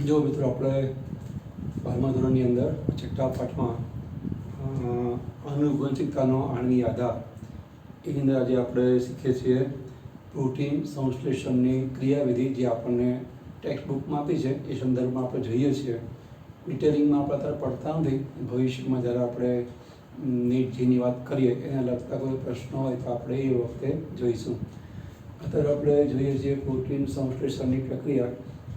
જો મિત્રો આપણે 12મા ધોરણની અંદર છઠ્ઠા પાઠમાં આનુવંશિકતાનો આણ્વીય આધાર એની અંદર આજે આપણે શીખીએ છીએ પ્રોટીન સંશ્લેષણની ક્રિયાવિધિ જે આપણને ટેક્સ્ટ બુકમાં આપી છે એ સંદર્ભમાં આપણે જોઈએ છીએ. ડિટેલિંગમાં આપણે અત્યારે પડતા નથી. ભવિષ્યમાં જ્યારે આપણે નીટ જેની વાત કરીએ એને લગતા કોઈ પ્રશ્નો હોય તો આપણે એ વખતે જોઈશું. અત્યારે આપણે જોઈએ છીએ પ્રોટીન સંશ્લેષણની પ્રક્રિયા,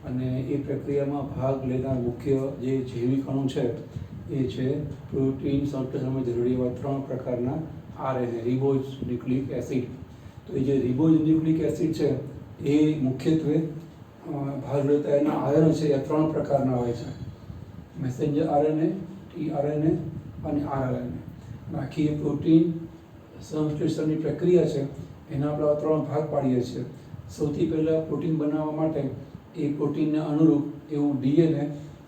અને એ પ્રક્રિયામાં ભાગ લેનાર મુખ્ય જે જૈવિક અણુ છે એ છે પ્રોટીન સંશ્લેષણમાં જરૂરી એવા 3 પ્રકારના આરએનએ, રિબોઝ ન્યુક્લિક એસિડ. તો એ જે રિબોઝ ન્યુક્લિક એસિડ છે એ મુખ્યત્વે ભાગ લેતા એના આયનો છે એ 3 પ્રકારના હોય છે: મેસેન્જર આરએનએ, ટીઆરએનએ અને આરએનએ. આખી પ્રોટીન સંશ્લેષણની પ્રક્રિયા છે એના આપણે 3 ભાગ પાડીએ છીએ. સૌથી પહેલાં પ્રોટીન બનાવવા માટે એ પ્રોટીનને અનુરૂપ એવું ડીએનએ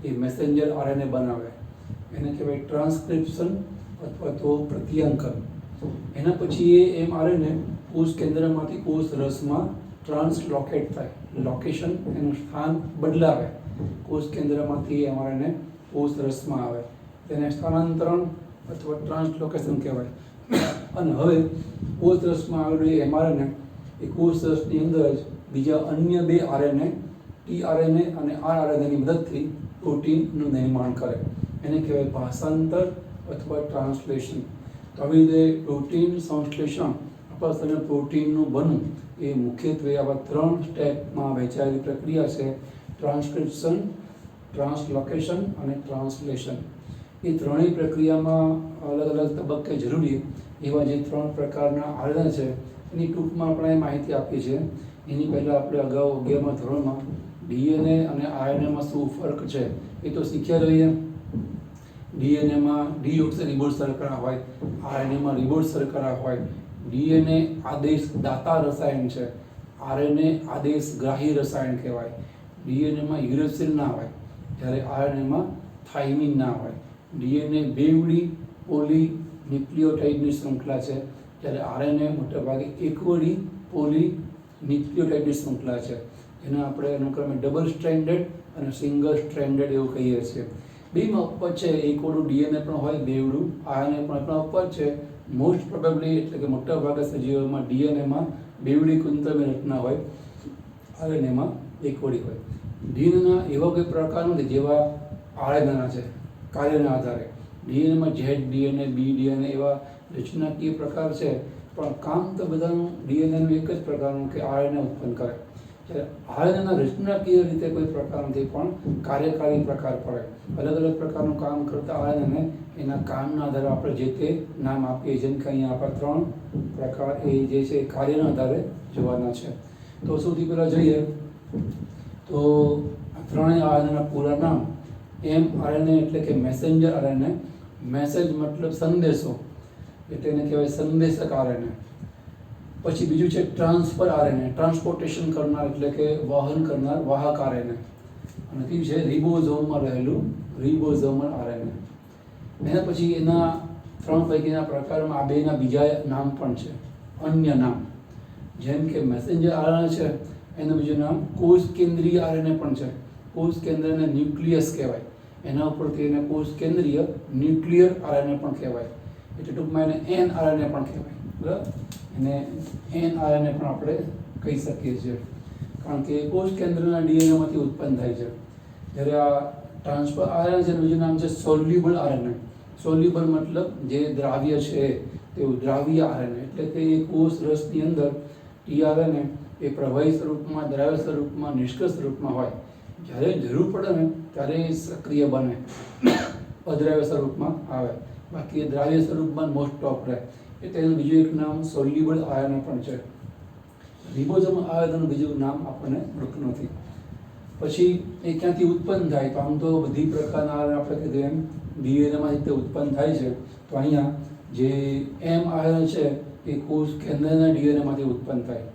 એ મેસેન્જર આરએનએ બનાવે, એને કહેવાય ટ્રાન્સક્રિપ્શન અથવા તો પ્રત્યાંકન. એના પછી એ એમઆરએનએ કોષ કેન્દ્રમાંથી કોષ રસમાં ટ્રાન્સલોકેટ થાય, લોકેશન એનું સ્થાન બદલાવે. કોષ કેન્દ્રમાંથી એમઆરએનએ કોષ રસમાં આવે, તેને સ્થાનાંતરણ અથવા ટ્રાન્સલોકેશન કહેવાય. અને હવે કોષ રસમાં આવેલું એ એમઆરએનએ એ કોષ રસની અંદર જ બીજા અન્ય 2 આરએનએ, ટીઆરએનએ અને આરઆરએનએની મદદથી પ્રોટીનનું નિર્માણ કરે, એને કહેવાય ભાષાંતર અથવા ટ્રાન્સલેશન. તો આવી રીતે પ્રોટીન સંશ્લેષણ અથવા તમે પ્રોટીનનું બનવું એ મુખ્યત્વે આવા 3 સ્ટેપમાં વહેંચાયેલી પ્રક્રિયા છે: ટ્રાન્સક્રિપ્શન, ટ્રાન્સલોકેશન અને ટ્રાન્સલેશન. એ ત્રણેય પ્રક્રિયામાં અલગ અલગ તબક્કે જરૂરી એવા જે 3 પ્રકારના આરએનએ છે એની ટૂંકમાં આપણે માહિતી આપી છે. એની પહેલાં આપણે અગાઉ 11મા ધોરણમાં ડીએનએ અને આરએનએમાં શું ફરક છે એ તો શીખ્યા રહીએ. ડીએનએમાં ડીઓક્સિરિબોઝ શર્કરા હોય, આરએનએમાં રિબોઝ શર્કરા હોય. ડીએનએ આદેશ દાતા રસાયણ છે, આરએનએ આદેશ ગ્રાહી રસાયણ કહેવાય. ડીએનએમાં યુરેસિલ ના હોય જ્યારે આરએનએમાં થાઇમિન ના હોય. ડીએનએ બેવડી પોલી ન્યુક્લિયોટાઇડની શૃંખલા છે જ્યારે આરએનએ મોટાભાગે એકવડી પોલી ન્યુક્લિયોટાઇડની શૃંખલા છે. એને આપણે અનુક્રમે ડબલ સ્ટ્રેન્ડેડ અને સિંગલ સ્ટ્રેન્ડેડ એવું કહીએ છીએ. બેમાં ઉપર છે એકવડું ડીએનએ પણ હોય, બેવડું આરએનએ પણ ઉપર છે. મોસ્ટ પ્રોબેબલી એટલે કે મોટાભાગે સજીવોમાં ડીએનએમાં બેવડી કુંતળની રચના હોય, આરએનએમાં એકવડી હોય. ડીએનએના એવા કોઈ પ્રકાર નથી જેવા આરએનએના છે કાર્યના આધારે. ડીએનએમાં ઝેડ ડીએનએ, બી ડીએનએ એવા રચનાકીય પ્રકાર છે, પણ કામ તો બધાનું ડીએનએનું એક જ પ્રકારનું કે આરએનએ ઉત્પન્ન કરે. જ્યારે આરએનએના રચનાકીય રીતે કોઈ પ્રકાર નથી, પણ કાર્યકારી પ્રકાર પડે. અલગ અલગ પ્રકારનું કામ કરતા આરએનએને એના કામના આધારે આપણે જે તે નામ આપીએ. જેમ કે અહીંયા આપણા 3 પ્રકાર એ જે છે કાર્યના આધારે જોવાના છે. તો સૌથી પહેલાં જોઈએ તો ત્રણેય આરએનએના પૂરા નામ: એમઆરએનએ એટલે કે મેસેન્જર આરએનએ. મેસેજ મતલબ સંદેશો, એટલે એને કહેવાય સંદેશક આરએનએ. પછી બીજું છે ટ્રાન્સફર આરએનએ, ટ્રાન્સપોર્ટેશન કરનાર એટલે કે વહન કરનાર વાહક આરએનએ. અને ત્રીજું છે રિબોઝોમમાં રહેલું રિબોઝોમલ આરએનએ. એના પછી એના 3 પૈકીના પ્રકારમાં આ 2ના બીજા નામ પણ છે, અન્ય નામ. જેમ કે મેસેન્જર આરએનએ છે એનું બીજું નામ કોષ કેન્દ્રીય આરએનએ પણ છે. કોષ કેન્દ્રને ન્યુક્લિયસ કહેવાય, એના ઉપરથી એને કોષ કેન્દ્રીય ન્યુક્લિયર આરએનએ પણ કહેવાય. એટલે ટૂંકમાં એને એન આરએનએ પણ કહેવાય. બરાબર, એને એન આરએનએ પણ આપણે કહી શકીએ છીએ, કારણ કે કોષ કેન્દ્રના ડીએનએમાંથી ઉત્પન્ન થાય છે. જ્યારે આ ટ્રાન્સફર આરએનએ છે, બીજું નામ છે સોલ્યુબલ આરએનએ. સોલ્યુબલ મતલબ જે દ્રાવ્ય છે તેવું દ્રાવ્ય આરએનએ, એટલે કે એ કોષ રસની અંદર ટીઆરએનએ એ પ્રવાહી સ્વરૂપમાં, દ્રાવ્ય સ્વરૂપમાં, નિષ્ક્રિય સ્વરૂપમાં હોય. જ્યારે જરૂર પડે ને ત્યારે એ સક્રિય બને, અદ્રાવ્ય સ્વરૂપમાં આવે. બાકી એ દ્રાવ્ય સ્વરૂપમાં મોસ્ટ ઓફ રહે. એટલે એનું બીજું એક નામ સોલ્યુબલ આયન પણ છે. રિબોઝોમ આયનનું બીજું નામ આપણને મળતું નથી. પછી એ ક્યાંથી ઉત્પન્ન થાય? તો આમ તો બધી પ્રકારના આયન આપણે કીધું એમ ડીએનએમાં રીતે ઉત્પન્ન થાય છે. તો અહીંયા જે એમ આયન છે એ કોષ કેન્દ્રના ડીએનએમાંથી ઉત્પન્ન થાય,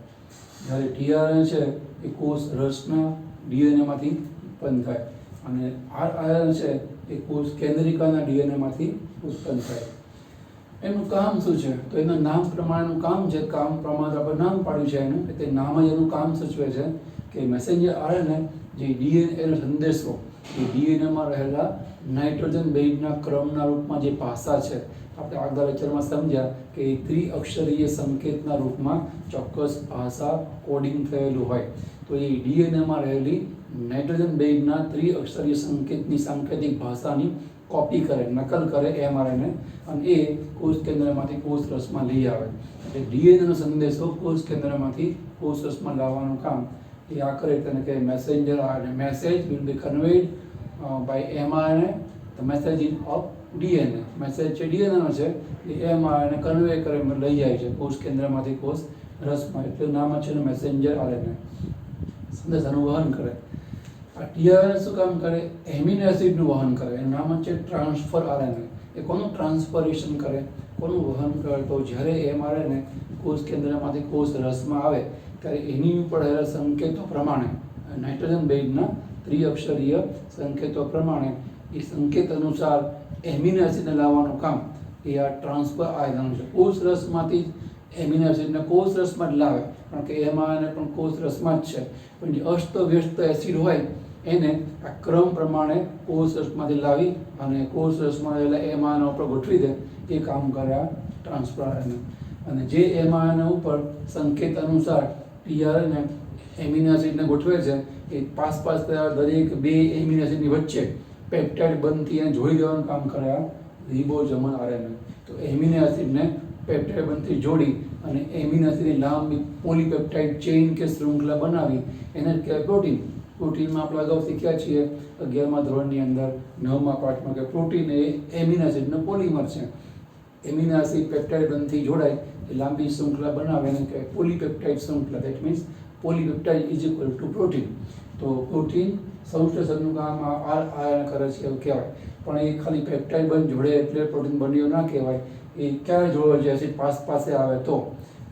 જ્યારે ટીઆરએન છે એ કોષ રસના ડીએનએમાંથી ઉત્પન્ન થાય, અને આર આયન છે એ કોષ કેન્દ્રિકાના ડીએનએમાંથી ઉત્પન્ન થાય. એનું કામ શું છે? તો એના નામ પ્રમાણેનું કામ છે. કામ પ્રમાણે આપણે નામ પાડ્યું છે એનું, એટલે નામ જ એનું કામ સૂચવે છે કે મેસેન્જર આરએનએ જે ડીએનએનો સંદેશો એ ડીએનએમાં રહેલા નાઇટ્રોજન બેઝના ક્રમના રૂપમાં જે ભાષા છે, આપણે આગલા લેક્ચરમાં સમજ્યા કે એ ત્રિઅક્ષરીય સંકેતના રૂપમાં ચોક્કસ ભાષા કોડિંગ થયેલું હોય, તો એ ડીએનએમાં રહેલી નાઇટ્રોજન બેઝના ત્રિઅક્ષરીય સંકેતની સાંકેતિક ભાષાની કોપી કરે, નકલ કરે એમઆરએનએ, અને એ કોષ કેન્દ્રમાંથી કોષ રસમાં લઈ આવે. એટલે ડીએનએનો સંદેશો કોષ કેન્દ્રમાંથી કોષ રસમાં લાવવાનું કામ એ આ કરે, તેને કહે messenger RNA. Message will be conveyed by mRNA, the message in of DNA. Message છે ડીએનએનો છે, એ એમઆરએનએ કન્વે કરે, લઈ જાય છે કોષ કેન્દ્રમાંથી કોષ રસમાં. એટલે નામ છે મેસેન્જર આરએનએ, સંદેશાનું વહન કરે. આ ટીઆરએનએ શું કામ કરે? એમિનો એસિડનું વહન કરે. એનું નામ છે ટ્રાન્સફર આરએનએ. એ કોનું ટ્રાન્સફરેશન કરે, કોનું વહન કરે? તો જ્યારે એમઆરએનએ કોષ કેન્દ્રમાંથી કોષ રસમાં આવે ત્યારે એની ઉપર રહેલા સંકેતો પ્રમાણે, નાઇટ્રોજન બેઝના ત્રિઅક્ષરીય સંકેતો પ્રમાણે, એ સંકેત અનુસાર એમિનો એસિડને લાવવાનું કામ એ આ ટ્રાન્સફર આરએનએનું છે. કોષ રસમાંથી જ એમિનો એસિડને કોષ રસમાં જ લાવે, કારણ કે એમઆરએનએ પણ કોષ રસમાં જ છે. પણ જે અસ્તવ્યસ્ત એસિડ હોય એને આ ક્રમ પ્રમાણે કોષ રસમાંથી લાવી અને કોષ રસમાં રહેલા એમઆરએનએ ઉપર ગોઠવી દે, એ કામ કરે આ ટ્રાન્સફર આરએનએ. અને જે એમઆરએનએ ઉપર સંકેત અનુસાર ટીઆરએનએ એમિનો એસિડને ગોઠવે છે, એ પાસ થયા દરેક બે એમિનો એસિડની વચ્ચે પેપ્ટાઇડ બંધથી એને જોડી દેવાનું કામ કરે આ રિબોઝોમલ આરએનએ. તો એમિનો એસિડને પેપ્ટાઇડ બંધથી જોડી અને એમિનો એસિડની લાંબી પોલીપેપ્ટાઇડ ચેઇન કે શૃંખલા બનાવી એને જ કહેવાય પ્રોટીન. પ્રોટીનમાં આપણે અગાઉ શીખ્યા છીએ 11મા ધોરણની અંદર 9મા પાઠમાં કે પ્રોટીન એ એમિનો એસિડનો પોલિમર છે. એમિનો એસિડ પેપ્ટાઇડ બંધથી જોડાય એ લાંબી શૃંખલા બનાવે એને કહેવાય પોલીપેપ્ટાઇડ શૃંખલા. That means polypeptide is equal to protein. તો પ્રોટીન સંશ્લેષણનું કામ આરએનએ કરે છે એવું કહેવાય. પણ એ ખાલી પેપ્ટાઇડ બંધ જોડે એટલે પ્રોટીન બન્યો ના કહેવાય. એ ક્યારે જોડે છે? એસિડ પાસે આવે તો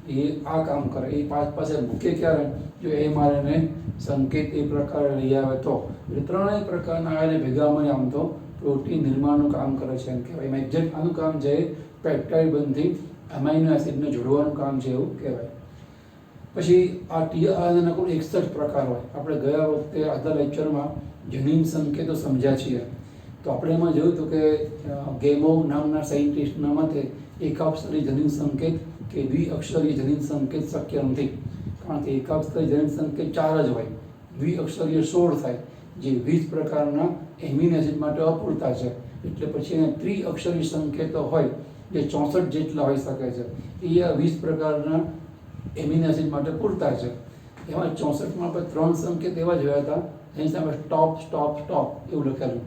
એ આ કામ કરે. એ પાસે મૂકે ક્યારે? જો એમઆરએનએ સંકેત એ પ્રકારે લઈ આવે તો. એટલે ત્રણેય પ્રકારના આરએનએ ભેગા મળીને આમ તો પ્રોટીન નિર્માણનું કામ કરે છે એમ કહેવાય. એમાં એક્ઝેક્ટ આનું કામ છે પેપ્ટાઇડ બંધથી એમાઇનો એસિડને જોડવાનું કામ છે એવું કહેવાય. પછી આ ટીઆરએનએના કુલ 61 પ્રકાર હોય. આપણે ગયા વખતે આગલા લેક્ચરમાં જનીન સંકેતો સમજ્યા છીએ. તો આપણે એમાં જોયું હતું કે ગેમોવ નામના સાયન્ટિસ્ટના મતે એકાક્ષરી જનીન સંકેત કે દ્વિઅક્ષરીય જનીન સંકેત શક્ય નથી. કારણ કે એકાક્ષરી જનીન સંકેત 4 જ હોય, દ્વિઅક્ષરીય 16 થાય, જે 20 પ્રકારના એમિનો એસિડ માટે અપૂરતા છે. એટલે પછી એને ત્રિઅક્ષરી સંકેતો હોય જે 64 જેટલા હોઈ શકે છે, એ આ 20 પ્રકારના એમિનો એસિડ માટે પૂરતા છે. એમાં 64માં આપણે 3 સંકેત એવા જોયા હતા જેની સામે સ્ટોપ સ્ટોપ સ્ટોપ એવું લખેલું,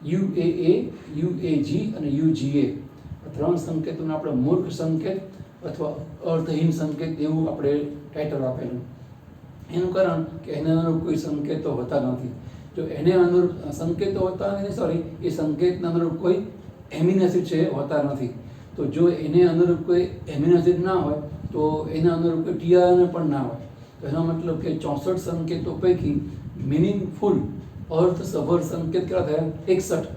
UAA, UAG અને UGA. 3 સંકેતોને આપણે મૂર્ખ સંકેત અથવા અર્થહીન સંકેત એવું આપણે ટાઇટલ આપેલું. એનું કારણ કે એને અનુરૂપ કોઈ સંકેતો હોતા નથી. જો એને અનુરૂપ સંકેતો હોતા નથી, એ સંકેતના અનુરૂપ કોઈ એમિનો એસિડ છે હોતા નથી. તો જો એને અનુરૂપ કોઈ એમિનો એસિડ ના હોય તો એના અનુરૂપ કોઈ ટીઆરએનએ પણ ના હોય. તો એનો મતલબ કે 64 સંકેતો પૈકી મિનિંગફુલ અર્થસભર સંકેત કેટલા થયા? 61.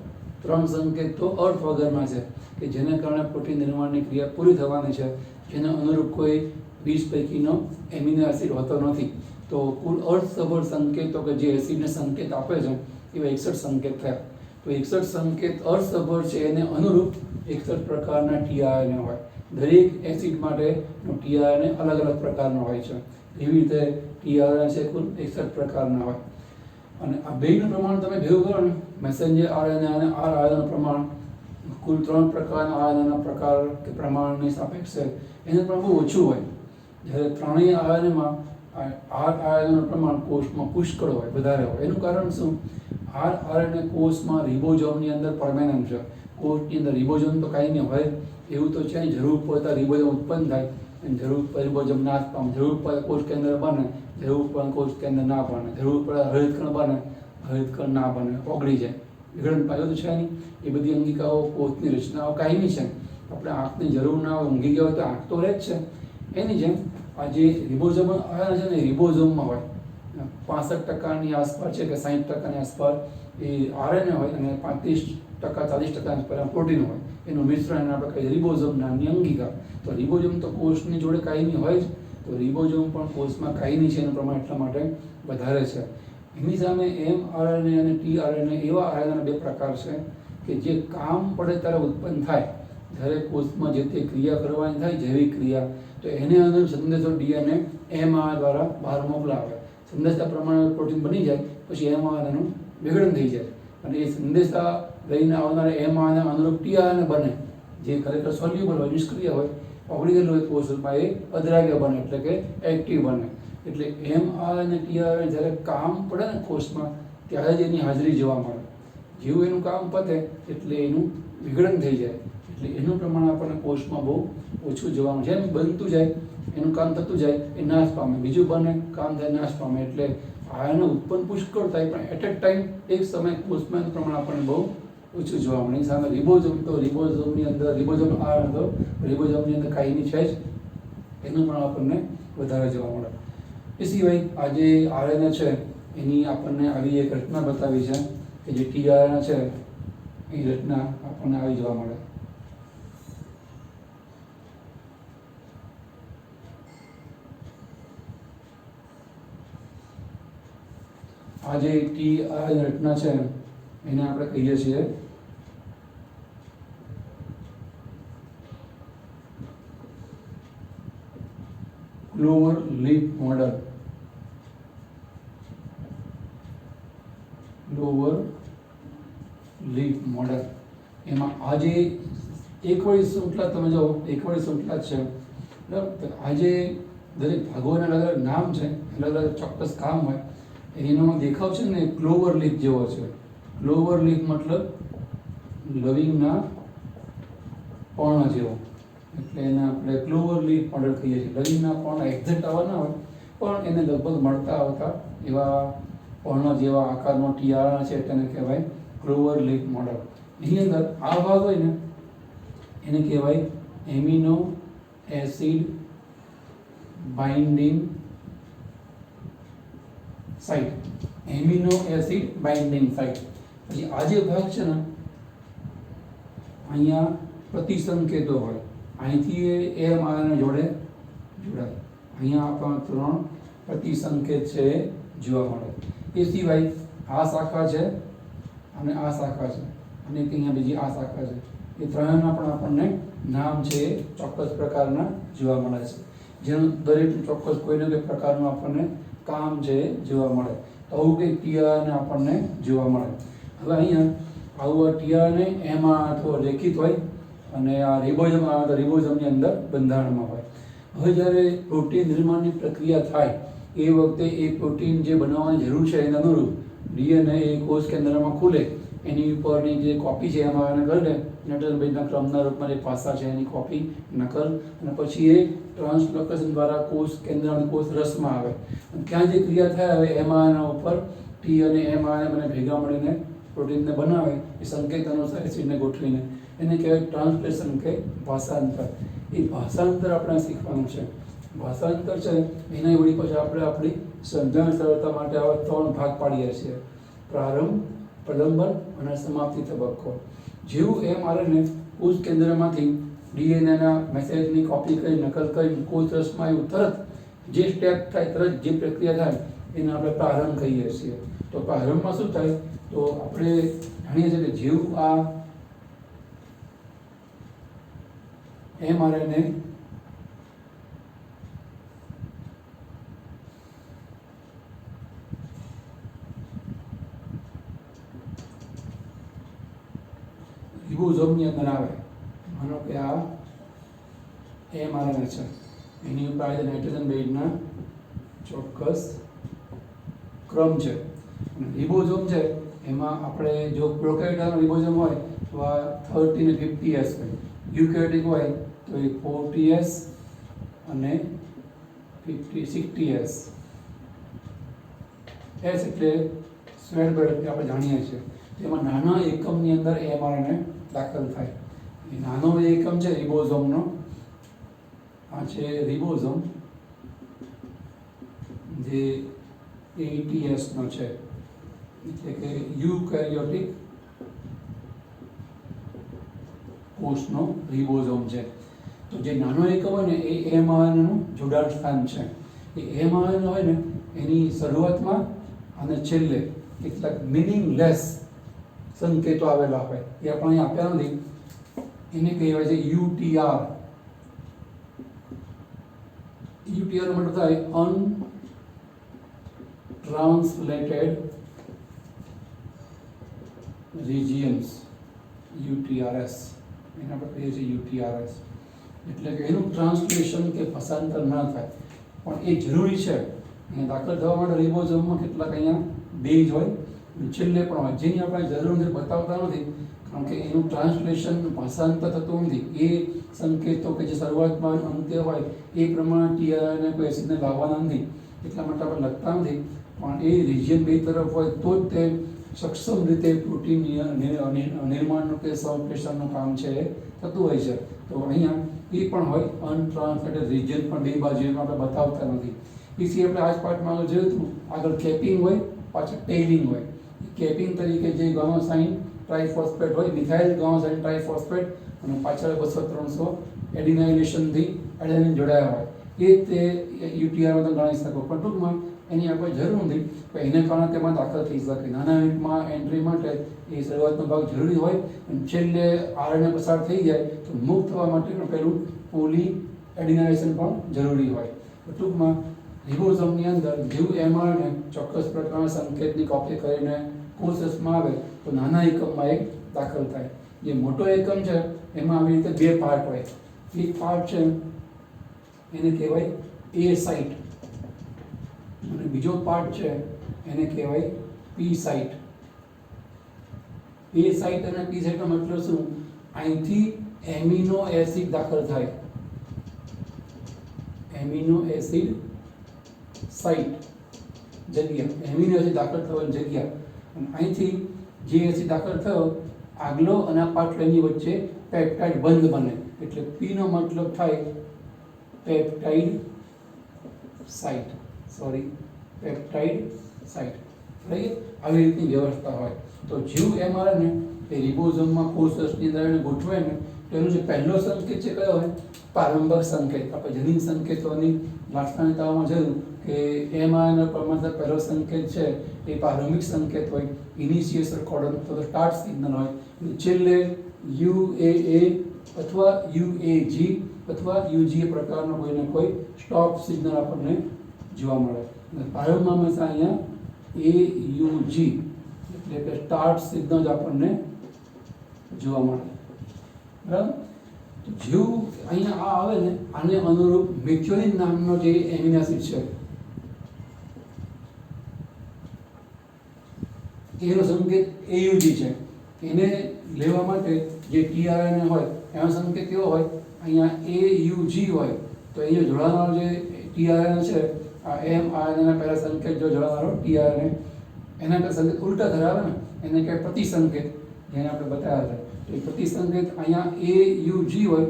3 સંકેત તો અર્થ વગરના છે કે જેને કારણે પ્રોટીન નિર્માણની ક્રિયા પૂરી થવાની છે, જેને અનુરૂપ કોઈ 20 પૈકીનો એમિનો એસિડ હોતો નથી. તો કુલ અર્થસભર સંકેતો કે જે એસિડને સંકેત આપે છે એવા 61 સંકેત થયા. તો 61 સંકેત અર્થસભર છે, એને અનુરૂપ 61 પ્રકારના ટીઆરએનએ હોય. દરેક એસિડ માટેનો ટીઆરએનએ અલગ અલગ પ્રકારનો હોય છે. એવી રીતે ટીઆરએનએ છે કુલ 61 પ્રકારના હોય. અને આ બેનું પ્રમાણ તમે ભેગું કરો ને, મેસેન્જર આરએનએ અને આરએનએનું પ્રમાણ, કુલ 3 પ્રકારના આરએનએના પ્રકાર કે પ્રમાણની સાપેક્ષે એનું પ્રમાણ બહુ ઓછું હોય. જ્યારે ત્રણેય આરએનએમાં આરએનએનું પ્રમાણ કોષમાં પુષ્કળ હોય, વધારે હોય. એનું કારણ શું? આરએનએ કોષમાં રિબોઝોમની અંદર પરમેનન્ટ છે. કોષની અંદર રિબોઝોમ તો કાંઈ નહીં હોય એવું તો છે, જરૂર પડતા રિબોઝોમ ઉત્પન્ન થાય અને જરૂર પર રિબોઝોમ નાશ પામે, જરૂર પડે કોષ કેન્દ્ર બને, જરૂર પડે કોષ કેન્દ્ર ના બને, જરૂર પડે હરિતકણ બને, હરિતકણ ના બને, ઓગળી જાય, વિઘટન પાયો તો છે નહીં. એ બધી અંગિકાઓ કોષની રચનાઓ કાયમી છે. આપણે આંખની જરૂર ના હોય, ઊંઘી ગયા હોય તો આંખ તો રહે જ છે. એની જેમ આ જે રિબોઝોમ આયન છે ને, રિબોઝોમમાં હોય 65% આસપાસ છે કે 60% આસપાસ એ આરએનએ હોય અને 35% 40% પ્રોટીન હોય. એનું મિશ્રણ આપણે કહીએ રિબોઝોમ નામની અંગિકા. તો રિબોઝોમ તો કોષની જોડે કાયમી હોય જ, તો રિબોઝોમ પણ કોષમાં કાયમી છે, એનું પ્રમાણ એટલા માટે વધારે છે. એની સામે mRNA અને tRNA એવા RNA બે પ્રકાર છે કે જે કામ પડે ત્યારે ઉત્પન્ન થાય, જ્યારે કોષમાં જે તે ક્રિયા કરવાની થાય, જૈવિક ક્રિયા, તો એને અંદર સંદેશો DNA mRNA દ્વારા બહાર મોકલાવે. સંદેશા પ્રમાણે પ્રોટીન બની જાય, પછી mRNAનું વિઘટન થઈ જાય અને એ સંદેશા લઈને આવનારા mRNA અનુરૂપ tRNA બને, જે ખરેખર સોલ્યુબલ હોય, નિષ્ક્રિય હોય, ઓગળી ગયેલું હોય કોષમાં, એ અદ્રાવ્ય બને, એટલે કે એક્ટિવ બને. એટલે mRNA અને tRNA જ્યારે કામ પડે ને કોષમાં, ત્યારે જ એની હાજરી જોવા મળે. જેવું એનું કામ પતે એટલે એનું વિઘટન થઈ જાય, એટલે એનું પ્રમાણ આપણને કોષમાં બહુ ઓછું જોવા મળે. જેમ બનતું જાય, એનું કામ થતું જાય, એ નાશ પામે, બીજું બને, કામ થાય, નાશ પામે. એટલે આયનો ઉત્પન્ન પુષ્કળ થાય, પણ એટ એ ટાઈમ એક સમય કોષમાં એનું પ્રમાણ આપણને બહુ ઓછું જોવા મળે. એની સામે રિબોઝોમ, તો રિબોઝોમની અંદર રિબોઝોમ રિબોઝોમની અંદર કાંઈની છે જ, એનું પણ આપણને વધારે જોવા મળે. એ સિવાય આજે RNA છે એની આપણને આવી એક રચના બતાવી છે કે જે tRNA છે એ રચના આપણને આવી જોવા મળે. આ જે tRNA રચના છે એને આપણે કહીએ છીએ Clover leaf model. Clover leaf model એમાં આજે એકવળી શૃંખલા, તમે જો એકવળી શૃંખલા જ છે, બરાબર. આજે દરેક ભાગોના અલગ અલગ નામ છે, અલગ અલગ ચોક્કસ કામ હોય. એનો દેખાવ છે ને ક્લોવર લીફ જેવો છે. ક્લોવર લીફ મતલબ લવિંગના પર્ણ જેવો, એટલે એને આપણે ક્લોવર લીફ મોડલ કહીએ છીએ. લવિંગના પર્ણ એક્ઝેક્ટ આવા ના હોય, પણ એને લગભગ મળતા આવતા એવા પર્ણ જેવા આકારનો tRNA છે, તેને કહેવાય ક્લોવર લીફ મોડલ. એની અંદર આ ભાગ હોય ને એને કહેવાય amino acid binding site. Amino acid binding site. પછી આ જે ભાગ છે ને, અહીંયા પ્રતિસંકેતો હોય, અહીંથી mRNA જોડે જોડાય. અહીંયા આપણને 3 પ્રતિસંકેત છે એ જોવા મળે. એ સિવાય આ શાખા છે અને આ શાખા છે, અને અહીંયા બીજી આ શાખા છે. એ ત્રણેયના પણ આપણને નામ છે એ ચોક્કસ પ્રકારના જોવા મળે છે, જેનું દરેક ચોક્કસ કોઈને કોઈ પ્રકારનું આપણને કામ છે જોવા મળે. તો આવું કંઈક tRNA આપણને જોવા મળે. હવે અહીંયા આવું tRNA એમાં અથવા રેખિત હોય અને આ રિબોઝોમ આવે તો રિબોઝોમની અંદર બંધારણમાં હોય. હવે જ્યારે પ્રોટીન નિર્માણની પ્રક્રિયા થાય એ વખતે એ પ્રોટીન જે બનાવવાની જરૂર છે એના અનુરૂપ DNA એ કોષ કેન્દ્રમાં ખુલે, એની ઉપરની જે કોપી છે એમાં એને કરી લે, નાઇટ્રોજન ક્રમના રૂપમાં જે પાસા છે એની કોપી, નકલ, અને પછી એ ટ્રાન્સલોકેશન દ્વારા કોષ કેન્દ્ર અને કોષ રસમાં આવે. ત્યાં જે ક્રિયા થાય હવે એમાં એના ઉપર T અને mRNA બંને ભેગા મળીને પ્રોટીનને બનાવે, એ સંકેત અનુસાર એસિડને ગોઠવીને, એને કહેવાય ટ્રાન્સલેશન કે ભાષાંતર. એ ભાષાંતર આપણે શીખવાનું છે. ભાષાંતર છે એના વળી પછી આપણે આપણી સમજણ સરળતા માટે આવા 3 ભાગ પાડીએ છીએ: પ્રારંભ, પ્રલંબન અને સમાપ્તિ તબક્કો. જેવું mRNA કોષ કેન્દ્રમાંથી DNAના મેસેજની કોપી કરી, નકલ કરી કોષ રસમાં આવ્યું, તરત જે સ્ટેપ થાય, તરત જે પ્રક્રિયા થાય એને આપણે પ્રારંભ કહીએ છીએ. તો પ્રારંભમાં શું થાય, તો આપણે જાણીએ છીએ કે જેવું આ mRNA રિબોઝોમની અંદર આવે, માનો કે આ mRNA છે, એની ઉપર આજે નાઇટ્રોજન બેઝના ચોક્કસ ક્રમ છે. અને રિબોઝોમ છે એમાં આપણે જો પ્રોકેરિયોટિક રિબોઝોમ હોય તો આ 30 ને 50S હોય, યુકેરિયોટિક હોય તો એ 40S અને 60S. S એટલે સ્ક્વેર બ્રેડ એટલે આપણે જાણીએ છીએ. તેમાં નાના એકમની અંદર mRNA દાખલ થાય. એ નાનો એકમ છે રિબોઝોમનો, આ છે રિબોઝોમ જે 80S નો છે, એટલે કે યુકેરિયોટિક કોષનો રિબોઝોમ છે. તો જે નાનો એકમ હોય ને એ mRNA નું જોડાણ સ્થાન છે. એ mRNA હોય ને એની શરૂઆતમાં અને છેલ્લે કેટલાક મિનિંગલેસ સંકેતો આવેલા હોય એ આપણે અહીં આપ્યા નથી, એને કહેવાય છે યુટીઆર. યુટીઆર મતલબ થાય અનટ્રાન્સલેટેડ રિજિયન્સ, યુટીઆરએસ એને આપણે કહીએ છીએ યુટીઆરએસ. એટલે કે એનું ટ્રાન્સલેશન કે ભાષાંતર ના થાય પણ એ જરૂરી છે. અહીંયા દાખલ થવા માટે રિબોઝોમમાં કેટલાક અહીંયા બેઝ હોય, છેલ્લે પણ હોય, જેની આપણે જરૂર નથી, બતાવતા નથી, કારણ કે એનું ટ્રાન્સલેશન ભાષાંતર થતું નથી. એ સંકેતો કે જે શરૂઆતમાં અંતે હોય એ પ્રમાણે ટીઆરએનએ કોઈ એસિડને લાવવાના નથી, એટલા માટે આપણે લખતા નથી. પણ એ રિજિયન બે તરફ હોય તો જ તે સક્ષમ રીતે પ્રોટીન નિર્માણનું કે સંશ્લેષણનું કામ છે એ થતું હોય છે. તો અહીંયા એ પણ હોય અનટ્રાન્સલેટેડ રિજિયન પણ બે બાજુ આપણે બતાવતા નથી. પછી આપણે આ જ પાર્ટમાં આગળ જોયું હતું, આગળ કેપિંગ હોય, પાછળ ટેઇલિંગ હોય. કેપિંગ તરીકે જે ગામાસાઇન ટ્રાઇફોસ્ફેટ હોય, મિથાઇલ ગામાસાઇન ટ્રાઇફોસ્ફેટ, અને પાછળ 200-300 એડિનાઇલેશનથી એડેનિન જોડાયા હોય, એ તે યુટીઆરમાં તમે ગણી શકો. પણ ટૂંકમાં એની આપણે જરૂર નથી, પણ એને કારણે તેમાં દાખલ થઈ શકે. નાના યુનિટમાં એન્ટ્રી માટે એ શરૂઆતનો ભાગ જરૂરી હોય, અને છેલ્લે આરએનએ પસાર થઈ જાય તો મુક્ત થવા માટે પણ પહેલું પોલી એડિનાઇલેશન પણ જરૂરી હોય. તો ટૂંકમાં રિબોઝોમની અંદર જેવું એમઆરએનએ ચોક્કસ પ્રકારના સંકેતની કોપી કરીને કોષમાં આવે તો નાના એકમમાં એક દાખલ થાય. જે મોટો એકમ છે એમાં આવી રીતે બે પાર્ટ હોય. એક પાર્ટ છે એને કહેવાય એ સાઇટ, અને બીજો પાર્ટ છે એને કહેવાય પી સાઇટ. એ સાઇટ અને પી સાઇટનો મતલબ શું? અહીંથી એમિનો એસિડ દાખલ થાય, એમિનો એસિડ સાઇટ જગ્યા, એમિનો એસિડ દાખલ થવાની જગ્યા. અને અહીંથી જે એસિડ દાખલ થયો આગલો અને આ પાટલીની વચ્ચે પેપ્ટાઇડ બંધ બને, એટલે પી નો મતલબ થાય પેપ્ટાઇડ સાઇટ, પેપ્ટાઇડ સાઇટ. આવી રીતની વ્યવસ્થા હોય. તો જીવ એમઆરએનએ એ રિબોઝોમમાં કોષની અંદર એને ગોઠવે ને તો એનો જે પહેલો સંકેત છે કયો હોય? પ્રારંભક સંકેત. આપણે જનીન સંકેતોની લાક્ષણિકતાઓમાં જોયું કે એમઆરએનએ પ્રમાણસર પહેલો સંકેત છે એ પ્રારંભિક સંકેત હોય, ઇનિશિયેશન કોડન અથવા સ્ટાર્ટ સિગ્નલ હોય. છેલ્લે યુએએ અથવા યુએજી અથવા યુજી પ્રકારનો કોઈને કોઈ સ્ટોપ સિગ્નલ આપણને જોવા મળે. પ્રારંભમાં હંમેશા અહીંયા એયુજી એટલે કે સ્ટાર્ટ સિગ્નલ જ આપણને જોવા મળે. બરાબર? જેવું અહીંયા આ આવે ને આને અનુરૂપ મેથિયોનિન નામનો જે એમિનો એસિડ છે એનો સંકેત એયુજી છે. એને લેવા માટે જે ટીઆરએનએ હોય એનો સંકેત કેવો હોય? અહીંયા એયુજી હોય. તો અહીંયા જોડાનારો જે ટીઆરએનએ છે, આ એમઆરએનએના પહેલા સંકેત જો જોડાનારો ટીઆરએનએ એના પહેલા સંકેત ઉલટા ધરાવે ને એને કહેવાય પ્રતિસંકેત, જેને આપણે બતાવ્યા છે. તો એ પ્રતિસંકેત અહીંયા એયુજી હોય,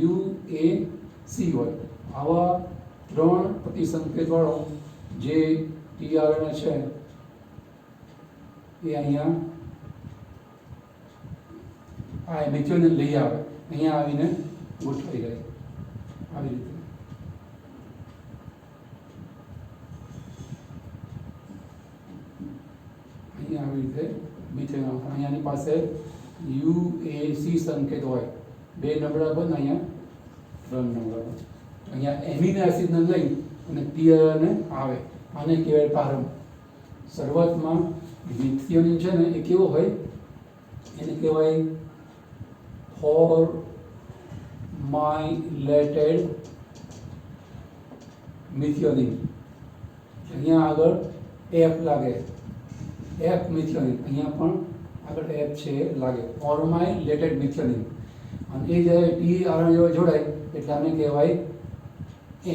યુએસી હોય. આવા ત્રણ પ્રતિસંકેતવાળો જે ટીઆરએનએ છે એ અહીંયા આ મેથિયોનિન લઈ આવે, અહીંયા આવીને ગોઠવાઈ જાય આવી રીતે. અહીંયા આવી રીતે મેથિયોનિન, અહીંયાની પાસે યુએસી સંકેત હોય, બે નબળા બંધ, અહીંયા ત્રણ નબળા બંધ. અહીંયા એમિનો એસિડને લઈ અને ટીઆરએનએ આવે, આને કહેવાય પ્રારંભ. શરૂઆતમાં મિથિયોનિન છે ને એ કેવો હોય? એને કહેવાય ફોર્માઇલેટેડ મિથિયોનિન. અહીંયા આગળ એફ લાગે, એફ મિથિયોનિન, અહીંયા પણ આગળ એફ છે લાગે, ફોર્માઇલેટેડ મિથિયોનિન. અને એ જ્યારે ટીઆરએનએ જોડાય એટલે આને કહેવાય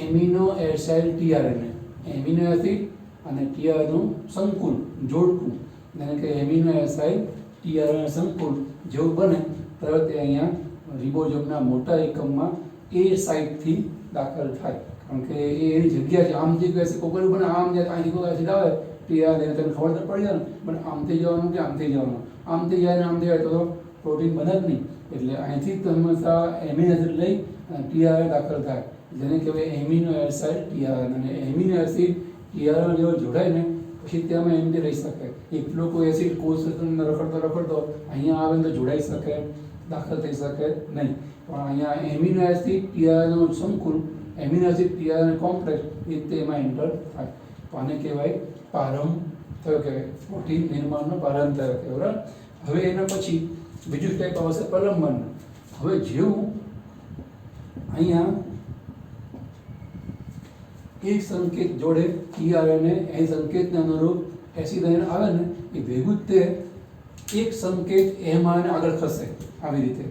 amino aside tRNA. Amino acid અને ટીઆરએનએનું સંકુલ, જોડકું, એને કે એમિનો એસાઇડ ટીઆરએનએ સંકુલ જેવું બને તરત એ અહીંયા રિબોઝોમના મોટા એકમમાં એ સાઇટથી દાખલ થાય. કારણ કે એની જગ્યા છે. આમથી કોઈ એસિડ કોકરું બને, આમ જાય અહીંથી કોઈ એસિડ આવે ટીઆરએનએ તમને ખબર તો પડી જાય ને, પણ આમથી જવાનું કે આમથી જવાનું, આમથી જાય ને આમથી જાય તો પ્રોટીન બને જ નહીં. એટલે અહીંથી જ હંમેશા એમિનો એસિડ લઈ ટીઆરએનએ દાખલ થાય, જેને કહેવાય એમિનો એસાઇડ ટીઆરએનએ. અને એમિનો એસિડ ટીઆરએનએ જેવો જોડાય ને તો પછી ત્યાં એમથી રહી શકે. એકલો કોઈ એસિડ કોષ રખડતો અહીંયા આવે તો જોડાઈ શકે, દાખલ થઈ શકે નહીં. પણ અહીંયા એમિનો એસિડ ટીઆરએનએનું સંકુલ, એમિનો એસિડ ટીઆરએનએ કોમ્પ્લેક્સ એ તેમાં એન્ટર થાય. તો આને કહેવાય પ્રારંભ થયો, કહેવાય પ્રોટીન નિર્માણનો પ્રારંભ થયો, બરાબર. હવે એના પછી બીજું સ્ટેપ આવશે પ્રલંબન. હવે જેવું અહીંયા એક સંકેત જોડે ટીઆરએનએ એ સંકેતને અનુરૂપ એસિડ આયન આવે ને એ ભેગું જ તે એક સંકેત એમાં આગળ થશે આવી રીતે.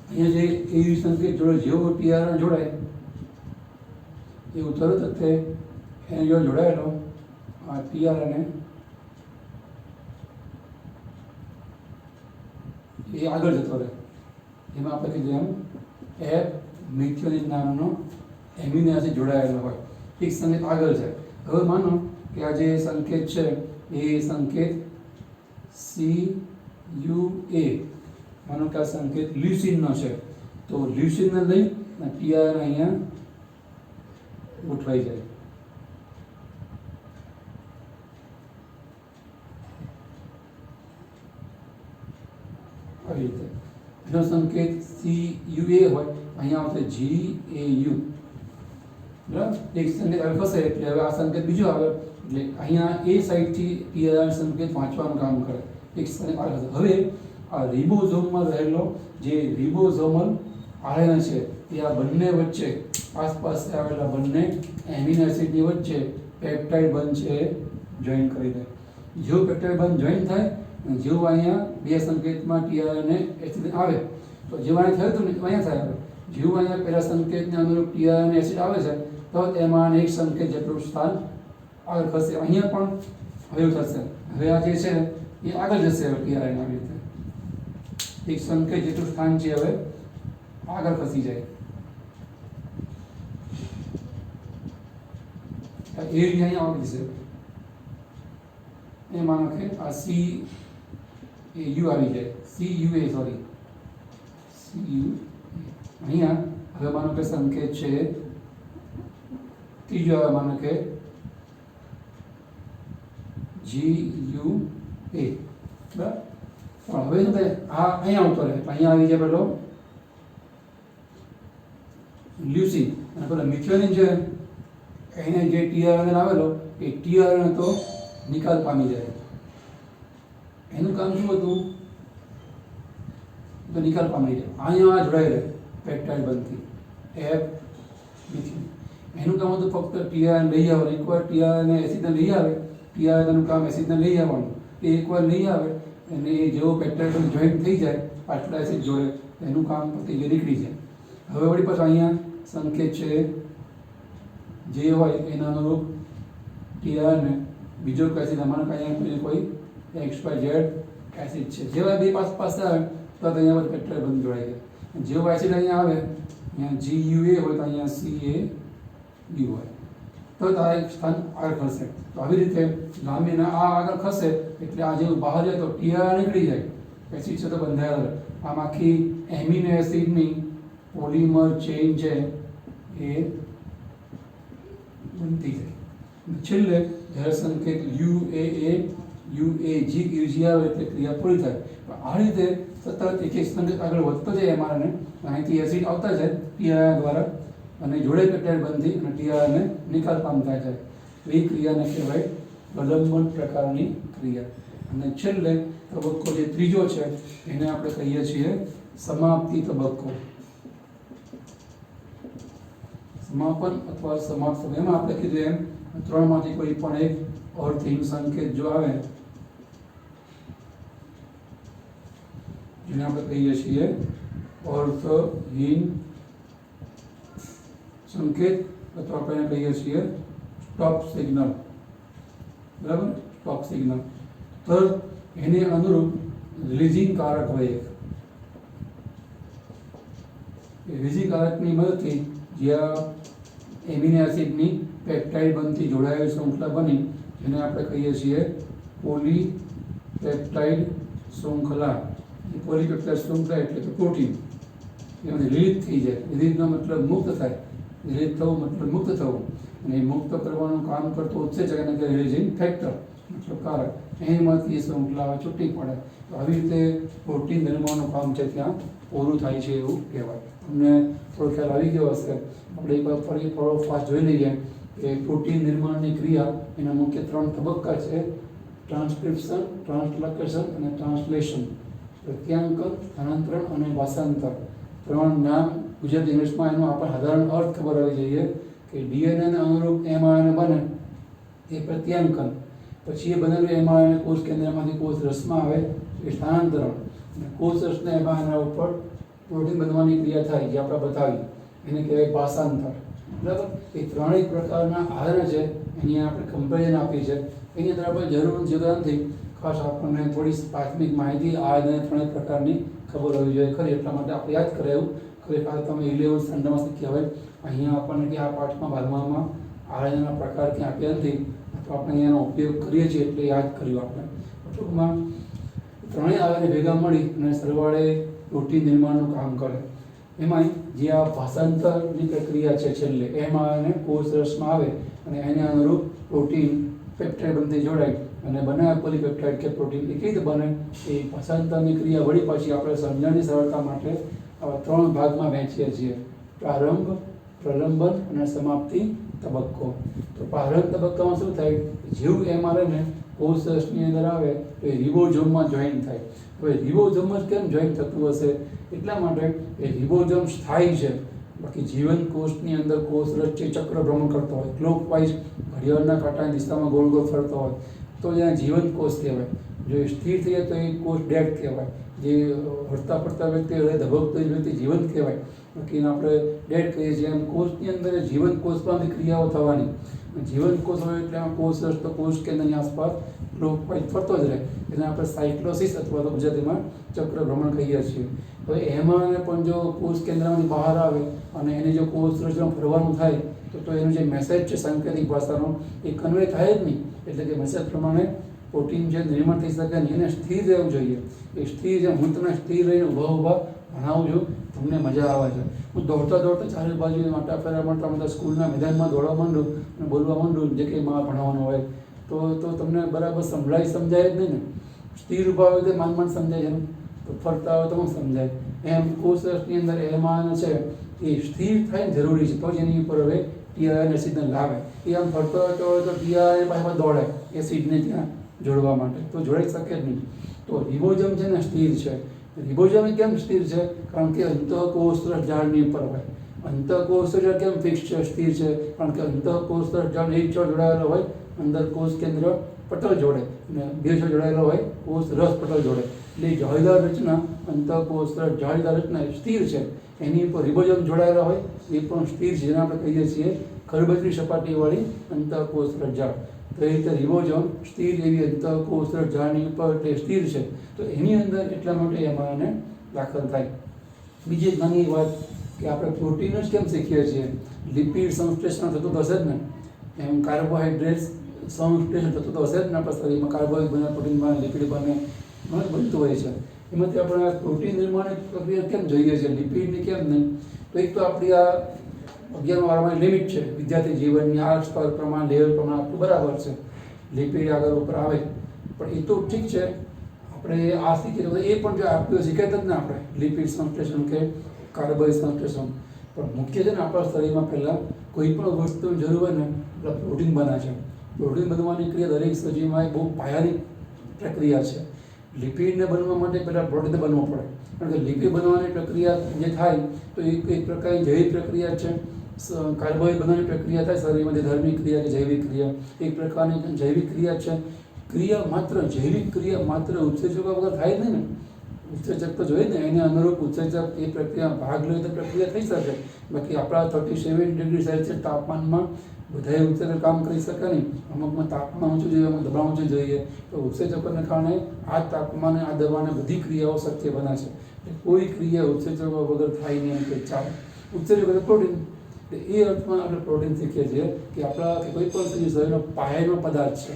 અહીંયા જે એવી સંકેત જોડે જેવો ટીઆરએન જોડાય એવું તરત જ તે એને જો જોડાયેલો આ ટીઆરએનએ એ આગળ જતો રહે. એમાં આપણે કીધું એમ એફ મિથિયોનિન નામનો એમિનો એસિડ જોડાયેલો હોય, એક સંકેત આગળ છે. હવે માનો કે આ જે સંકેત છે એ સંકેત CUA, માનો કે આ સંકેત લ્યુસીનનો છે, તો લ્યુસીનને લઈ અને ટીઆરએન અહીંયા ગોઠવાઈ જાય. આવી રીતે એનો સંકેત CUA હોય, અહીંયા આવશે GAU, બરાબર. એક સંકેત હવે ફસે એટલે હવે આ સંકેત બીજો આવે એટલે અહીંયા એ સાઈડથી ટીઆરએન સંકેત વાંચવાનું કામ કરે. એક સંકેત આવે. હવે આ રિબોઝોમમાં રહેલો જે રિબોઝોમલ આયન છે એ આ બંને વચ્ચે આસપાસ આવેલા બંને એમિનો એસિડની વચ્ચે પેપ્ટાઇડ બંધ છે જોઈન કરી દે. જેવું પેપ્ટાઇડ બંધ જોઈન થાય અને જેવું અહીંયા બે સંકેતમાં ટીઆરએનએ એસિડ આવે તો જેવું અહીંયા થયું હતું ને અહીંયા થાય. જેવું અહીંયા પહેલા સંકેતને અનુરૂપ ટીઆરએન એસિડ આવે છે તો તેમાં એક સંકેત જેટલું સ્થાન આગળ ખસે. અહીંયા પણ હવે એવું થશે. હવે આ જે છે એ આગળ જશે. હવે ટીઆરએન આવી રીતે એક સંકેત જેટલું સ્થાન છે હવે આગળ ખસી જાય. એ રીતે અહીંયા આવી જશે. એ માનો કે આ CAU આવી જાય, CUA સોરી CU. અહીંયા હવે માનો કે સંકેત છે ત્રીજો આવે, માનો કે GUA, બરાબર. પણ હવે શું થાય, આ અહીંયા આવતો રહે. અહીંયા આવી જાય પેલો લ્યુસીન અને પેલો મિથિયોનિન છે એને જે ટીઆરએન આવેલો એ ટીઆરએન તો નિકાલ પામી જાય. એનું કામ શું હતું તો નિકાલ પામી જાય. અહીંયા જોડાઈ રહે પેપ્ટાઇડ બંધથી એફ મિથિયોનિન. એનું કામ હતું ફક્ત ટીઆરએન લઈ આવવાનું. એકવાર ટીઆરએન એસિડને લઈ આવે, ટીઆરએનનું કામ એસિડને લઈ આવવાનું. એ એકવાર લઈ આવે અને એ જેવો પેપ્ટાઇડ જોઈન્ટ થઈ જાય આટલા એસિડ જોડે એનું કામ પતી ગયું, નીકળી જાય. હવે વળી પાછું અહીંયા સંકેત છે જે હોય એના અનુરૂપ ટીઆરએન બીજો એસિડ અમારે અહીંયા કોઈ XYZ એસિડ છે. જેવા બે પાસે આવે તો અહીંયા બધું પેપ્ટાઇડ બંધ જોડાઈ જાય. જેવો એસિડ અહીંયા આવે અહીંયા GUA હોય તો અહીંયા CAU હોય તો આ એક સ્થાન આગળ ખસે. તો આવી રીતે લાંબીના આ આગળ ખસે એટલે આ જેવું બહાર જાય તો ટીઆરએન નીકળી જાય, એસિડ છે તો બંધાયેલો રહે. આમ આખી એમિનો એસિડની પોલિમર ચેઇન છે એ બનતી જાય. છેલ્લે જ્યારે સંકેત UAA UAG આવે એટલે ક્રિયા પૂરી થાય. આ રીતે સતત એક એક સંકેત આગળ વધતો જાય એમઆરએનએ, અહીંથી એસિડ આવતા જાય ટીઆરએન દ્વારા અને જોડે પેપ્ટાઇડ બંધી અને ટીઆરએનએ નિકાલ પામતા જાય. એ ક્રિયાને કહેવાય પ્રલંબન પ્રકારની ક્રિયા. અને છેલ્લે તબક્કો જે ત્રીજો છે એને આપણે કહીએ છીએ સમાપ્તિ તબક્કો. સમાપન અથવા સમાપ્ત. એમાં આપણે કીધું એમ ત્રણમાંથી કોઈ પણ એક અર્થહીન સંકેત જો આવે જેને આપણે કહીએ છીએ અર્થહીન સંકેત અથવા આપણે કહીએ છીએ સ્ટોપ સિગ્નલ, બરાબર. સ્ટોપ સિગ્નલ તો એને અનુરૂપ રિલીઝિંગ કારક હોય એક. એ રિલીઝિંગ કારકની મદદથી જ્યાં એમિનો એસિડની પેપ્ટાઇડ બનતી જોડાયેલી શૃંખલા બની, જેને આપણે કહીએ છીએ પોલીપેપ્ટાઇડ શૃંખલા. પોલીપેપ્ટાઇડ શૃંખલા એટલે કે પ્રોટીન એમાંથી રિલીઝ થઈ જાય. રિલીઝનો મતલબ મુક્ત થાય, રિલીઝ થવું મતલબ મુક્ત થવું, અને એ મુક્ત કરવાનું કામ કરતો ઉત્સેચક એટલે કે રિલીઝિંગ ફેક્ટર મતલબ કારક, એમાંથી શૃંખલા છૂટી પડે. તો આવી રીતે પ્રોટીન નિર્માણનું કામ છે ત્યાં પૂરું થાય છે એવું કહેવાય. તમને થોડો ખ્યાલ આવી ગયો હશે. આપણે એક વાર ફરી થોડો ફાસ્ટ જોઈ લઈએ કે પ્રોટીન નિર્માણની ક્રિયા એના મુખ્ય 3 તબક્કા છે: ટ્રાન્સક્રિપ્શન, ટ્રાન્સલોકેશન અને ટ્રાન્સલેશન. પ્રત્યાંકન, સ્થાનાંતરણ અને ભાષાંતર. 3 નામ ગુજરાતી ઇંગ્લિશમાં એનો આપણે સાધારણ અર્થ ખબર હોવી જોઈએ કે ડીએનએને અનુરૂપ એમઆરએનએ બને એ પ્રત્યાંકન, પછી એ બનેલું એમઆરએનએ કોષ કેન્દ્રમાંથી કોષ રસમાં આવે એ સ્થાનાંતરણ, અને કોષ રસને એમઆરએનએ ઉપર પ્રોટીન બનવાની ક્રિયા થાય જે આપણે બતાવી એને કહેવાય ભાષાંતર. બરાબર? એ 3 પ્રકારના આધાર છે, એની આપણે કમ્પેરિઝન આપી છે. એની અંદર આપણે જરૂર નથી, ખાસ આપણને થોડી પ્રાથમિક માહિતી આ 3 પ્રકારની ખબર હોવી જોઈએ ખરી, એટલા માટે આપણે યાદ કરાયું. ખરેખર તમે 11th સ્ટાન્ડર્ડમાં શીખ્યા હોય. અહીંયા આપણને કે આ પાઠમાં 12મામાં આયનના પ્રકાર ક્યાં આપ્યા નથી, તો આપણે એનો ઉપયોગ કરીએ છીએ એટલે યાદ કર્યું આપણે. ટૂંકમાં 3 આયને ભેગા મળી અને સરવાળે પ્રોટીન નિર્માણનું કામ કરે. એમાંય જે આ ભાષાંતરની પ્રક્રિયા છે છેલ્લે, એમાં એને કોષ રસમાં આવે અને એને અનુરૂપ પ્રોટીન પેપ્ટાઇડ બનતી જોડાય અને બનાવે પોલીપેપ્ટાઇડ કે પ્રોટીન. એ કેવી રીતે બને એ ભાષાંતરની ક્રિયા વળી પાછી આપણે સમજણની સરળતા માટે આવા 3 ભાગમાં વહેંચીએ છીએ: પ્રારંભ, પ્રલંબન અને સમાપ્તિ તબક્કો. તો પ્રારંભ તબક્કામાં શું થાય? જેવું એમઆરએનએ કોષ રસની અંદર આવે તો એ રિબોઝોમમાં જોઈન થાય. હવે રિબોઝોમમાં કેમ જોઈન થતું હશે? એટલા માટે એ રિબોઝોમ સ્થાયી છે. બાકી જીવન કોષની અંદર કોષ રસ છે ચક્ર ભ્રમણ કરતો હોય, ક્લોકવાઇઝ ઘડિયાળના કાંટાની દિશામાં ગોળ ગોળ ફરતો હોય તો એને જીવન કોષ કહેવાય. જો એ સ્થિર થઈ જાય તો એ કોષ ડેડ કહેવાય. જે હરતા ફરતા વ્યક્તિ ધબકતો વ્યક્તિ જીવંત કહેવાય. બાકી એને આપણે ડેડ કહીએ છીએ. એમ કોષની અંદર જીવન કોષમાં ક્રિયાઓ થવાની. જીવન કોષ હોય એટલે કોષ રસ તો કોષ કેન્દ્રની આસપાસ ક્લોકવાઇઝ ફરતો જ રહે. એને આપણે સાયક્લોસિસ અથવા તો ગુજરાતીમાં ચક્ર ભ્રમણ કહીએ છીએ. હવે એમાં પણ જો કોષ કેન્દ્રમાંથી બહાર આવે અને એને જો કોષ રસમાં ફરવાનું થાય તો એનું જે મેસેજ છે સાંકેતિક ભાષાનો એ કન્વે થાય જ નહીં. એટલે કે મેસેજ પ્રમાણે પ્રોટીન જે નિર્માણ થઈ શકે નહીં, એને સ્થિર રહેવું જોઈએ. એ સ્થિર છે. હું તમને સ્થિર રહીને ઊભા ભણાવું છું, તમને મજા આવે છે. હું દોડતા ચારે બાજુ માટા ફેરા મારતા મારતા સ્કૂલના મેદાનમાં દોડવા માંડું અને બોલવા માંડું જે કંઈ માં ભણાવવાનું હોય તો તમને બરાબર સમજાય જ નહીં ને. સ્થિર ઊભા હોય તો માંડ સમજાય છે, તો ફરતા હોય તો હું સમજાય. એમ કોષ રસની અંદર એમાં છે એ સ્થિર થાય જરૂરી છે, તો જ એની ઉપર હવે ટીઆરએન એસિડને લાવે. એ આમ ફરતો હોય તો ટીઆરએન પાસે દોડે એસિડને ત્યાં જોડવા માટે, તો જોડાઈ શકે જ નહીં. તો રિબોઝોમ છે ને સ્થિર છે. રિબોઝોમ કેમ સ્થિર છે? કારણ કે અંતઃકોષરસ જાળની ઉપર હોય. અંતઃકોષરસ કેમ ફિક્સ છે, સ્થિર છે? કારણ કે અંતઃકોષરસ જાળ એક છોડ જોડાયેલો હોય, અંદર કોષ કેન્દ્ર પટલ જોડે, અને બે છોડ જોડાયેલો હોય કોષ રસ પટલ જોડે. એટલે જાળીદાર રચના, અંતઃકોષરસ જાળીદાર રચના સ્થિર છે. એની ઉપર રિબોઝોમ જોડાયેલા હોય એ પણ સ્થિર છે, જેને આપણે કહીએ છીએ ખરબચડી સપાટીવાળી અંતઃકોષરસ જાળ. તો એ રીતે રિબોઝોમ સ્થિર એવી અંતઃકોષરસ જાળની ઉપર એટલે સ્થિર છે. તો એની અંદર એટલા માટે એમાં એને દાખલ થાય. બીજી એક નાની વાત કે આપણે પ્રોટીન જ કેમ શીખીએ છીએ? લિપિડ સંશ્લેષણ થતું તો હશે જ ને, એમ કાર્બોહાઈડ્રેટ્સ સંશ્લેષણ થતું તો હશે જ ને. આપણા શરીરમાં કાર્બોહાઈડ્રેટ બને, પ્રોટીન બને, લિપિડ બનતું હોય છે. એમાંથી આપણે પ્રોટીન નિર્માણની પ્રક્રિયા કેમ જોઈએ છીએ, લિપિડની કેમ નહીં? તો એક તો આપણી આ 11મા વારમાં લિમિટ છે વિદ્યાર્થી જીવનની. આ સ્તર પ્રમાણે, લેવલ પ્રમાણે આપણું બરાબર છે. લિપિડ આગળ ઉપર આવે પણ એ તો ઠીક છે, આપણે આ શીખીએ તો એ પણ જો આપ્યું શીખાય જ ને આપણે લિપિડ સંશ્લેષણ કે કાર્બોહાઈડ્રેટ સંશ્લેષણ. પણ મુખ્ય છે ને આપણા શરીરમાં પહેલાં કોઈ પણ વસ્તુની જરૂર હોય ને એટલે પ્રોટીન બને છે. પ્રોટીન બનવાની ક્રિયા દરેક સજીવમાં એ બહુ પાયાની પ્રક્રિયા છે. લિપિડને બનવા માટે પહેલાં પ્રોટીન બનવું પડે. કારણ કે લિપિડ બનવાની પ્રક્રિયા જે થાય તો એ એક પ્રકારની જૈવિક પ્રક્રિયા છે. કાર્બોહાઈડ્રેટ બનવાની પ્રક્રિયા થાય શરીરમાં, જે ધાર્મિક ક્રિયા કે જૈવિક ક્રિયા, એક પ્રકારની જૈવિક ક્રિયા છે. ક્રિયા માત્ર જૈવિક ક્રિયા માત્ર ઉત્સેચકો વગર થાય જ નહીં ને. ઉત્સેચક તો જોઈએ ને, એને અનુરૂપ ઉત્સેચક એ પ્રક્રિયા ભાગ લે તો પ્રક્રિયા થઈ શકે. બાકી આપણા 37 ડિગ્રી સેલ્સિયસ તાપમાનમાં બધાએ ઉત્સેચક કામ કરી શકે નહીં. અમુકમાં તાપમાન ઊંચું જોઈએ, અમુક દબાણ ઊંચું જોઈએ. તો ઉત્સેચકોને કારણે આ તાપમાને, આ દબાણે બધી ક્રિયાઓ શક્ય બને છે. કોઈ ક્રિયા ઉત્સેચકો વગર થાય નહીં એમ કે ચાલે. ઉત્સેચક એટલે પ્રોટીન. એટલે એ અર્થમાં આપણે પ્રોટીન શીખીએ છીએ કે આપણા કે કોઈ પણ શરીરનો પાયાનો પદાર્થ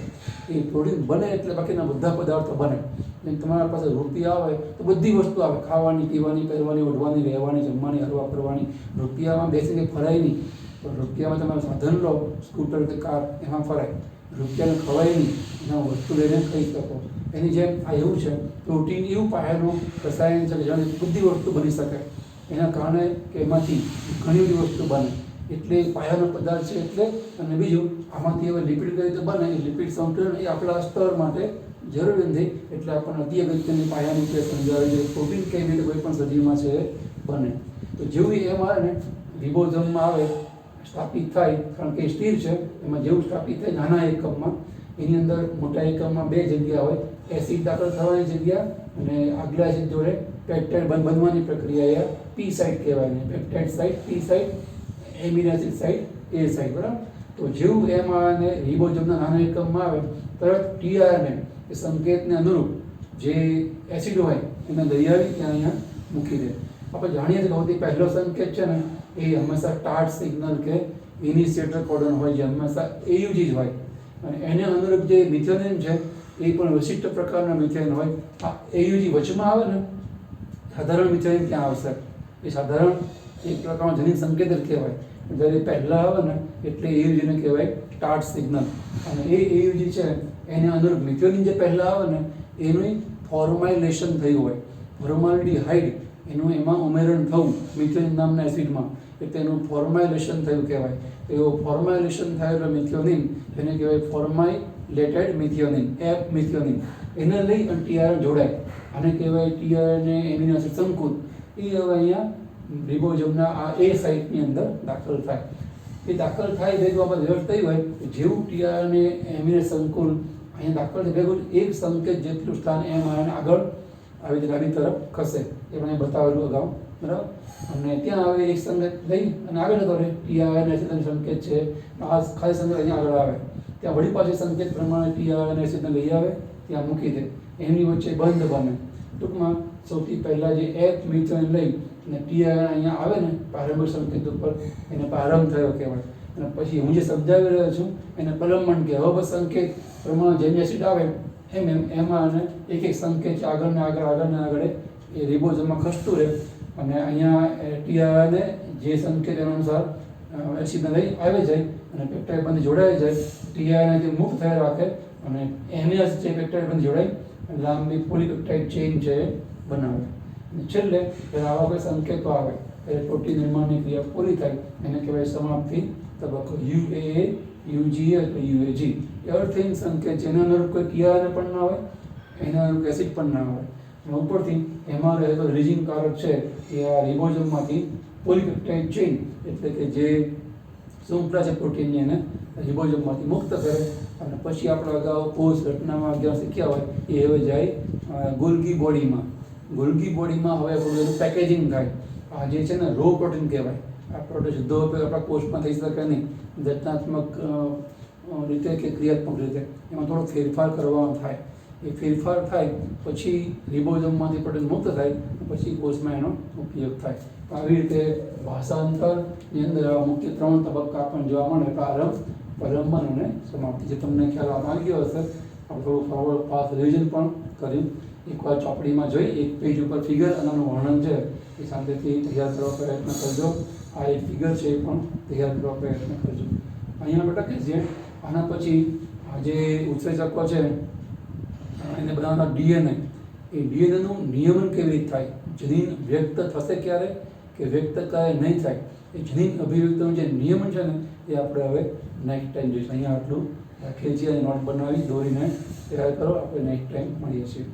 છે એ પ્રોટીન બને એટલે બાકીના બધા પદાર્થો બને. જેમ તમારા પાસે રૂપિયા આવે તો બધી વસ્તુ આવે, ખાવાની, પીવાની, પહેરવાની, ઓઢવાની, રહેવાની, જમવાની, હરવા ફરવાની. રૂપિયામાં બેસીને ફરાય નહીં, પણ રૂપિયામાં તમે સાધન લો, સ્કૂટર કે કાર, એમાં ફરાય. રૂપિયાને ખવાય નહીં, એના વસ્તુ લઈને ખાઈ શકો. એની જેમ આ એવું છે, પ્રોટીન એવું પાયાનું રસાયણ છે કે જેનાથી બધી વસ્તુ બની શકે. એના કારણે કે એમાંથી ઘણી બધી વસ્તુ બને, એટલે પાયાનો પદાર્થ છે. એટલે અને બીજું, આમાંથી હવે લિપિડ કઈ રીતે બને, એ લિપિડ સંતુલન એ આપણા સ્તર માટે જરૂરી નથી. એટલે આપણને અતિ અગત્યની પાયાની રીતે સમજાવે છે પ્રોટીન કેવી રીતે કોઈ પણ સજીવમાં છે બને. તો જેવું એમ આવે ને, રિબોઝોમમાં આવે, સ્થાપિત થાય, કારણ કે સ્થિર છે. એમાં જેવું સ્થાપિત થાય નાના એકમમાં, એની અંદર મોટા એકમમાં બે જગ્યા હોય, એસિડ દાખલ થવાની જગ્યા અને આગલા એસિડ જોડે પેપ્ટાઇડ બનવાની પ્રક્રિયા, એ પી સાઇટ કહેવાય ને. પેપ્ટાઇડ સાઇટ, પી સાઇટ, એમિનો એસિડ સાઇટ, એ સાઇટ, બરાબર. તો જેવું એમ આવે ને રિબોઝોમના નાના એકમમાં આવે, તરત ટીઆરએનએ એ સંકેતને અનુરૂપ જે એસિડ હોય એને લઈ આવી ત્યાં અહીંયા મૂકી દે. આપણે જાણીએ છીએ કે સૌથી પહેલો સંકેત છે ને એ હંમેશા સ્ટાર્ટ સિગ્નલ કે ઇનિશિયેટર કોડોન હોય, જે હંમેશા એયુજી જ હોય. અને એને અનુરૂપ જે મિથિયોનિન છે એ પણ વિશિષ્ટ પ્રકારના મિથિયોનિન હોય. આ એયુજી વચમાં આવે ને, સાધારણ મિથિયોનિન ક્યાં આવશે? એ સાધારણ એક પ્રકારનો જનીન સંકેત જ કહેવાય. જ્યારે પહેલાં આવે ને એટલે એયુજીને કહેવાય સ્ટાર્ટ સિગ્નલ. અને એ એયુજી છે એને અનુરૂપ મિથિયોનિન જે પહેલાં આવે ને એનું ફોર્માઇલેશન થયું હોય, ફોર્માલ્ડીહાઇડ એનું એમાં ઉમેરણ થવું મિથિયોનિન નામના એસિડમાં, એટલે એનું ફોર્માઇલેશન થયું કહેવાય. એવું ફોર્માઇલેશન થયેલો મિથિયોનિન એને કહેવાય ફોર્માઇલેટેડ મિથિયોનિન, એપ મિથિયોનિન. એને લઈ અને ટીઆરએન જોડાય, આને કહેવાય ટીઆરએનએ એમિનો એસિડ સંકુલ. એ હવે અહીંયા રિબોઝોમના આ એ સાઇટની અંદર દાખલ થાય. એ દાખલ થાય ભેગું આપણે વ્યવસ્થિત થઈ હોય, જેવું ટીઆરએનએ એમિનો સંકુલ અહીંયા દાખલ થાય ભેગું એક સંકેત જેટલું સ્થાન એમ આગળ આવી રીતે ડાબી તરફ ખસે. એ મને બતાવેલું અગાઉ, બરાબર. અને ત્યાં આવે એક સંકેત લઈ અને આગળ જતો રહે. ટીઆરએનએ એસિડનો સંકેત છે, આ ખાલી સંકેત અહીંયા આગળ આવે, ત્યાં વળી પાછી સંકેત પ્રમાણે ટીઆરએનએ એસિડને લઈ આવે, ત્યાં મૂકી દે. એની વચ્ચે બંધ બને. ટૂંકમાં સૌથી પહેલાં જે એક મિથિયોનિન લઈ અને ટીઆરએન અહીંયા આવે ને પ્રારંભિક સંકેત ઉપર, એને પ્રારંભ થયો કહેવાય. અને પછી હું જે સમજાવી રહ્યો છું એને પ્રલંબન કહેવાય. હવે સંકેત પ્રમાણે જેમ એસિડ આવે એમાં અને એક એક સંકેત છે આગળ ને આગળ એ રિબોઝોમમાં ખસતું રહે. અને અહીંયા ટીઆરએનએ જે સંકેત એના અનુસાર એસિડને લઈ આવી જાય અને પેપ્ટાઇડ બંધ જોડાઈ જાય. ટીઆરએનએથી મુક્ત થયા રાખે અને એમિનો એસિડ છે પેપ્ટાઇડ બંધ જોડાઈ લાંબી પોલીપેપ્ટાઇડ ચેઇન છે એ બનાવે. અને છેલ્લે આવા કોઈ સંકેતો આવે ત્યારે પ્રોટીન નિર્માણની ક્રિયા પૂરી થાય, એને કહેવાય સમાપ્તિ તબક્કો. યુએએ, યુજીએ અથવા યુએજી એ અર્થહીન સંકેત છે. એના અનુરૂપ કોઈ ટીઆરએનએ પણ ના હોય, એના અનુરૂપ એસિડ પણ ના હોય. અને ઉપરથી એમાં રહેલો રિજિન કારક છે એ આ રિબોઝોમમાંથી પોલીપેપ્ટાઇડ ચેઇન એટલે કે જે શૃંખલા છે પ્રોટીનની એને રિબોઝોમમાંથી મુક્ત કરે. અને પછી આપણે અગાઉ કોષ રચનામાં જ્યાં શીખ્યા હોય એ હવે જાય ગોલ્ગી બોડીમાં. ગોલ્ગી બોડીમાં હવે એનું પેકેજિંગ થાય. આ જે છે ને રો પ્રોટીન કહેવાય. આ પ્રોટીન સીધો ઉપયોગ આપણા કોષમાં થઈ શકે નહીં, રચનાત્મક રીતે કે ક્રિયાત્મક રીતે એમાં થોડો ફેરફાર કરવાનો થાય. એ ફેરફાર થાય પછી રિબોઝોમમાંથી પ્રોટીન મુક્ત થાય, પછી કોષમાં એનો ઉપયોગ થાય. આવી રીતે ભાષાંતરની અંદર મુખ્ય 3 તબક્કા પણ જોવા મળે: પ્રારંભ, પ્રલંબન અને સમાપ્તિ. જે તમને ખ્યાલ આવી ગયો હશે. આપણે થોડું ફોરવર્ડ પાસ રિવિઝન પણ કર્યું. એકવાર ચોપડીમાં જોઈ એક પેજ ઉપર ફિગર અને આનું વર્ણન છે એ શાંતિથી તૈયાર કરવા પ્રયત્ન કરજો. આ એક ફિગર છે એ પણ તૈયાર કરવા પ્રયત્ન કરજો. અહીંયા બેટા કે છે આના પછી આ જે ઉત્સેચકો છે એને બનાવતા ડીએનએ, એ ડીએનએનું નિયમન કેવી રીતે થાય, જનીન વ્યક્ત થશે ક્યારે કે વ્યક્ત ક્યારે નહીં થાય, એ જનીન અભિવ્યક્તિનું જે નિયમન છે ને એ આપણે હવે નેક્સ્ટ ટાઈમ જોઈશું. અહીંયા આટલું રાખીએ છીએ. નોટ બનાવી દોરીને તૈયાર કરો. આપણે નેક્સ્ટ ટાઈમ મળીએ છીએ.